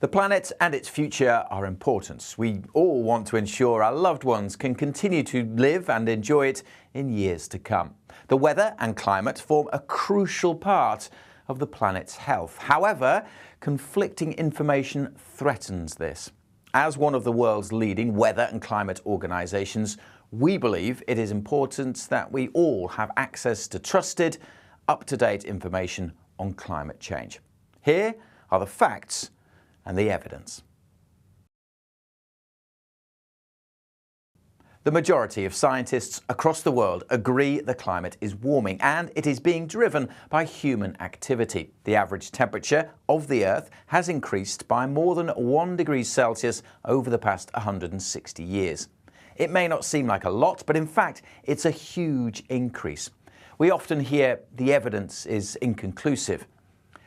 The planet and its future are important. We all want to ensure our loved ones can continue to live and enjoy it in years to come. The weather and climate form a crucial part of the planet's health. However, conflicting information threatens this. As one of the world's leading weather and climate organisations, we believe it is important that we all have access to trusted, up-to-date information on climate change. Here are the facts and the evidence. The majority of scientists across the world agree the climate is warming and it is being driven by human activity. The average temperature of the Earth has increased by more than 1 degree Celsius over the past 160 years. It may not seem like a lot, but in fact, it's a huge increase. We often hear the evidence is inconclusive.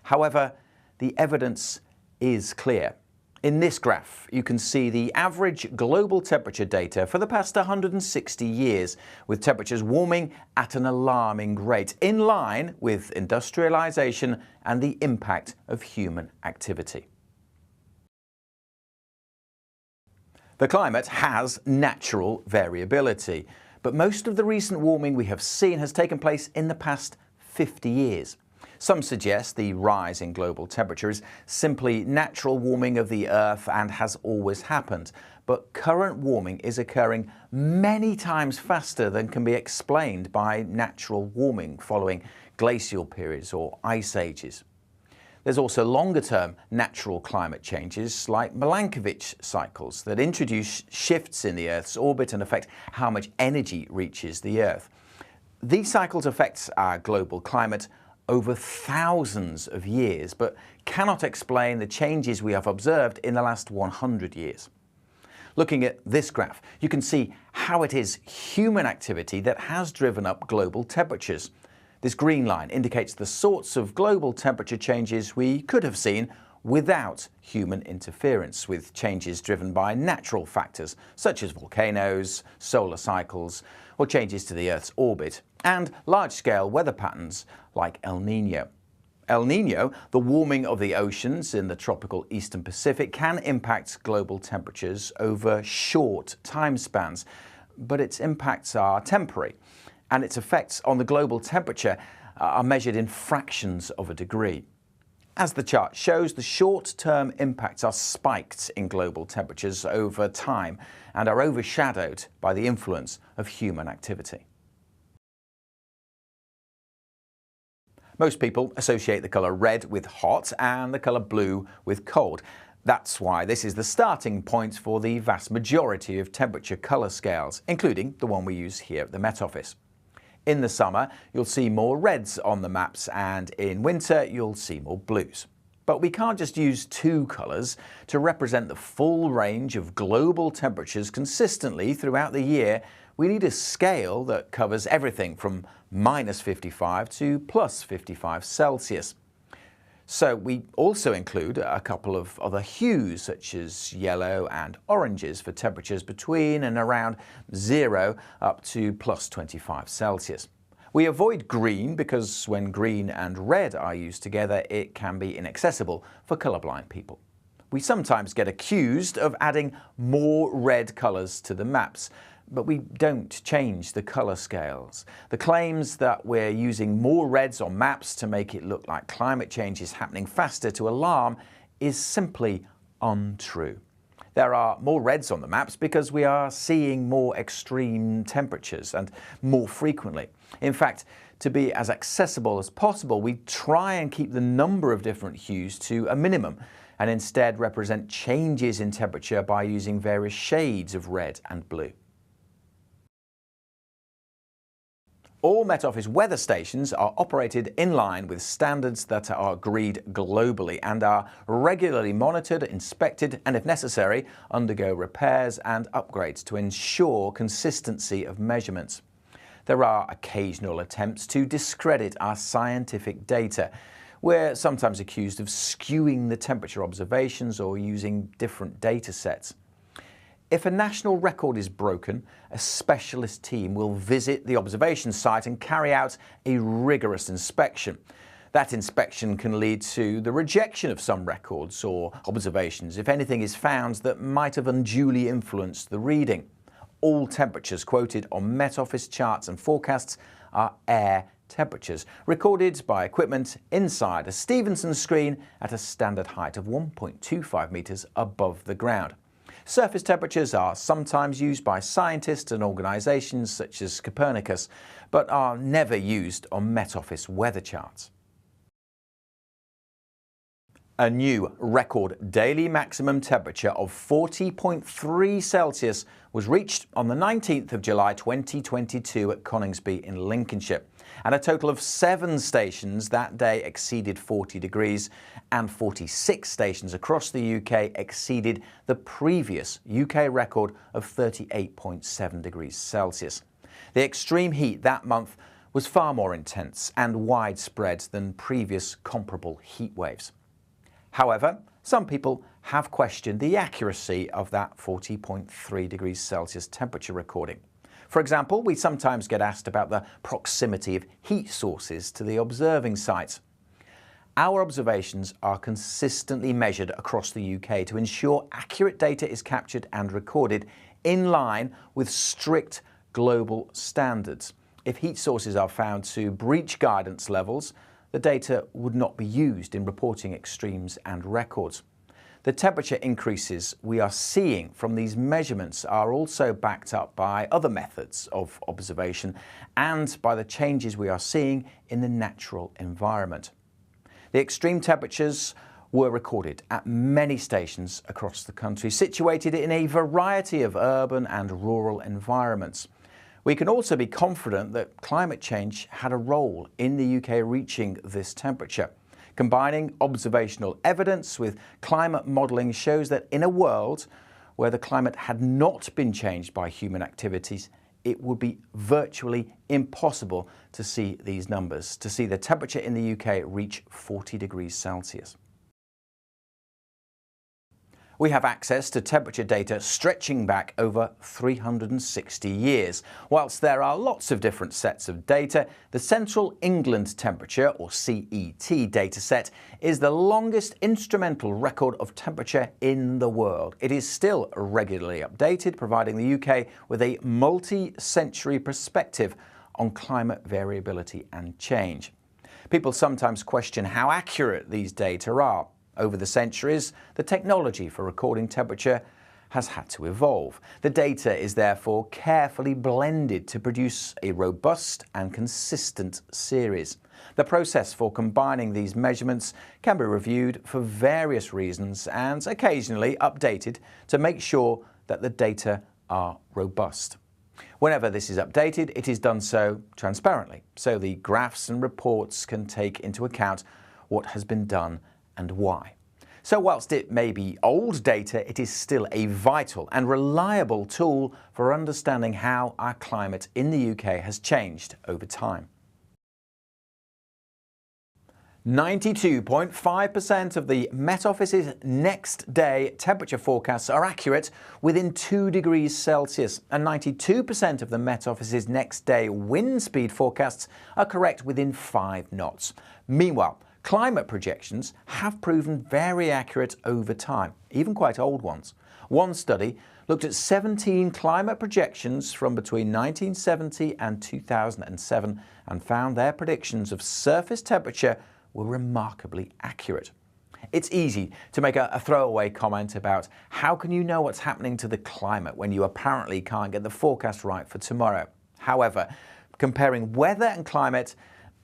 However, the evidence is clear. In this graph, you can see the average global temperature data for the past 160 years, with temperatures warming at an alarming rate, in line with industrialization and the impact of human activity. The climate has natural variability, but most of the recent warming we have seen has taken place in the past 50 years. Some suggest the rise in global temperature is simply natural warming of the Earth and has always happened. But current warming is occurring many times faster than can be explained by natural warming following glacial periods or ice ages. There's also longer-term natural climate changes like Milankovitch cycles that introduce shifts in the Earth's orbit and affect how much energy reaches the Earth. These cycles affect our global climate over thousands of years, but cannot explain the changes we have observed in the last 100 years. Looking at this graph, you can see how it is human activity that has driven up global temperatures. This green line indicates the sorts of global temperature changes we could have seen without human interference, with changes driven by natural factors such as volcanoes, solar cycles, or changes to the Earth's orbit, and large-scale weather patterns like El Niño. El Niño, the warming of the oceans in the tropical eastern Pacific, can impact global temperatures over short time spans, but its impacts are temporary, and its effects on the global temperature are measured in fractions of a degree. As the chart shows, the short-term impacts are spiked in global temperatures over time and are overshadowed by the influence of human activity. Most people associate the colour red with hot and the colour blue with cold. That's why this is the starting point for the vast majority of temperature colour scales, including the one we use here at the Met Office. In the summer, you'll see more reds on the maps, and in winter, you'll see more blues. But we can't just use two colours to represent the full range of global temperatures consistently throughout the year. We need a scale that covers everything from -55 to +55 Celsius. So we also include a couple of other hues, such as yellow and oranges, for temperatures between and around 0 up to +25 Celsius. We avoid green because when green and red are used together, it can be inaccessible for colourblind people. We sometimes get accused of adding more red colours to the maps, but we don't change the colour scales. The claims that we're using more reds on maps to make it look like climate change is happening faster to alarm is simply untrue. There are more reds on the maps because we are seeing more extreme temperatures and more frequently. In fact, to be as accessible as possible, we try and keep the number of different hues to a minimum and instead represent changes in temperature by using various shades of red and blue. All Met Office weather stations are operated in line with standards that are agreed globally and are regularly monitored, inspected, and if necessary, undergo repairs and upgrades to ensure consistency of measurements. There are occasional attempts to discredit our scientific data. We're sometimes accused of skewing the temperature observations or using different data sets. If a national record is broken, a specialist team will visit the observation site and carry out a rigorous inspection. That inspection can lead to the rejection of some records or observations if anything is found that might have unduly influenced the reading. All temperatures quoted on Met Office charts and forecasts are air temperatures, recorded by equipment inside a Stevenson screen at a standard height of 1.25 metres above the ground. Surface temperatures are sometimes used by scientists and organisations such as Copernicus, but are never used on Met Office weather charts. A new record daily maximum temperature of 40.3 Celsius was reached on the 19th of July 2022 at Coningsby in Lincolnshire, and a total of 7 stations that day exceeded 40 degrees, and 46 stations across the UK exceeded the previous UK record of 38.7 degrees Celsius. The extreme heat that month was far more intense and widespread than previous comparable heat waves. However, some people have questioned the accuracy of that 40.3 degrees Celsius temperature recording. For example, we sometimes get asked about the proximity of heat sources to the observing sites. Our observations are consistently measured across the UK to ensure accurate data is captured and recorded in line with strict global standards. If heat sources are found to breach guidance levels, the data would not be used in reporting extremes and records. The temperature increases we are seeing from these measurements are also backed up by other methods of observation and by the changes we are seeing in the natural environment. The extreme temperatures were recorded at many stations across the country, situated in a variety of urban and rural environments. We can also be confident that climate change had a role in the UK reaching this temperature. Combining observational evidence with climate modelling shows that in a world where the climate had not been changed by human activities, it would be virtually impossible to see these numbers, to see the temperature in the UK reach 40 degrees Celsius. We have access to temperature data stretching back over 360 years. Whilst there are lots of different sets of data, the Central England Temperature, or CET, dataset is the longest instrumental record of temperature in the world. It is still regularly updated, providing the UK with a multi-century perspective on climate variability and change. People sometimes question how accurate these data are. Over the centuries, the technology for recording temperature has had to evolve. The data is therefore carefully blended to produce a robust and consistent series. The process for combining these measurements can be reviewed for various reasons and occasionally updated to make sure that the data are robust. Whenever this is updated, it is done so transparently, so the graphs and reports can take into account what has been done and why. So whilst it may be old data, it is still a vital and reliable tool for understanding how our climate in the UK has changed over time. 92.5% of the Met Office's next day temperature forecasts are accurate within 2 degrees Celsius, and 92% of the Met Office's next day wind speed forecasts are correct within 5 knots. Meanwhile, climate projections have proven very accurate over time, even quite old ones. One study looked at 17 climate projections from between 1970 and 2007 and found their predictions of surface temperature were remarkably accurate. It's easy to make a throwaway comment about how can you know what's happening to the climate when you apparently can't get the forecast right for tomorrow. However, comparing weather and climate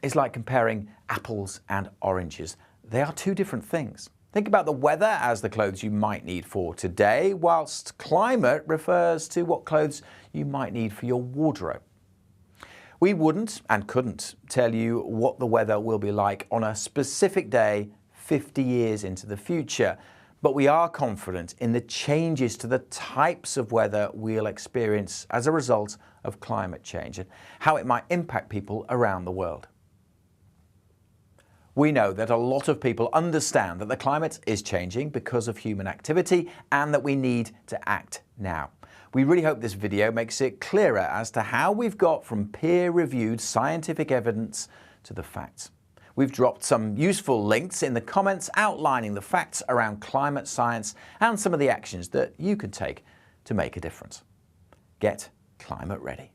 is like comparing apples and oranges. They are two different things. Think about the weather as the clothes you might need for today, whilst climate refers to what clothes you might need for your wardrobe. We wouldn't and couldn't tell you what the weather will be like on a specific day 50 years into the future, but we are confident in the changes to the types of weather we'll experience as a result of climate change and how it might impact people around the world. We know that a lot of people understand that the climate is changing because of human activity and that we need to act now. We really hope this video makes it clearer as to how we've got from peer-reviewed scientific evidence to the facts. We've dropped some useful links in the comments outlining the facts around climate science and some of the actions that you could take to make a difference. Get climate ready.